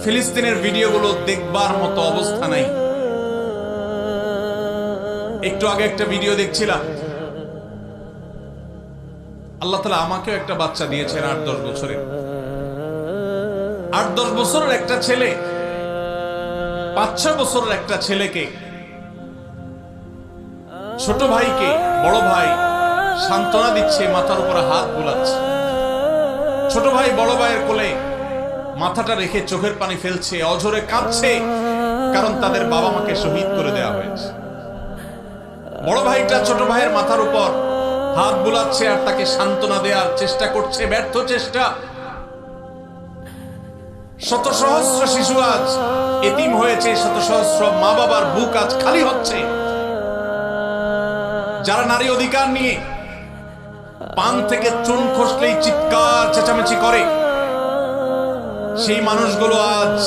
ফিলিস্তিনের ভিডিওগুলো দেখবার মতো অবস্থা নাই। একটু আগে একটা ভিডিও দেখছিলাম, আল্লাহ তাআলা আমাকেও একটা বাচ্চা দিয়েছেন ৮-১০ বছরের। ৮-১০ বছরের একটা ছেলে ৫-৬ বছরের একটা ছেলেকে, ছোট ভাইকে বড় ভাই সান্ত্বনা দিচ্ছে, মাথার উপরে হাত বুলাচ্ছে। ছোট ভাই বড় ভাইয়ের কোলে মাথাটা রেখে চোখের পানি ফেলছে, অঝরে কাঁদছে, কারণ তাদের বাবা মাকে শহীদ করে দেওয়া হয়েছে। বড় ভাইটা ছোট ভাইয়ের মাথার উপর হাত বুলাচ্ছে আর তাকে সান্ত্বনা দেওয়ার চেষ্টা করছে, ব্যর্থ চেষ্টা। শত সহস্র শিশু আজ এতিম হয়েছে, শত সহস্র মা বাবার বুক আজ খালি হচ্ছে। যারা নারী অধিকার নিয়ে পান থেকে চুন খসলেই চিৎকার চেঁচামেচি করে, সেই মানুষগুলো আজ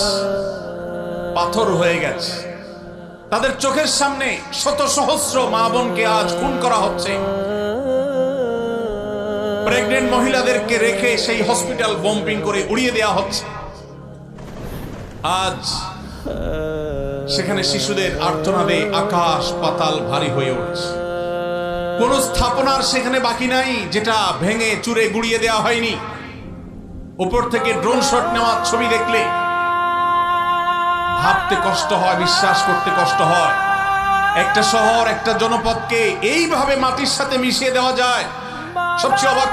পাথর হয়ে গেছে। তাদের চোখের সামনে শত সহস্র মা বোনকে আজ খুন করা হচ্ছে। প্রেগনেন্ট মহিলাদেরকে রেখে সেই হসপিটাল বম্বিং করে উড়িয়ে দেওয়া হচ্ছে। আজ সেখানে শিশুদের আর্তনাদে আকাশ পাতাল ভারী হয়ে উঠছে। কোন স্থাপনার সেখানে বাকি নাই যেটা ভেঙে চুরে গুড়িয়ে দেওয়া হয়নি। উপর থেকে ড্রোন শট নেওয়ার ছবি দেখলে ভাবতে কষ্ট হয়, বিশ্বাস করতে কষ্ট হয়। একটা শহর, একটা জনপদকে এইভাবে মাটির সাথে মিশিয়ে দেওয়া যায়। সবচেয়ে অবাক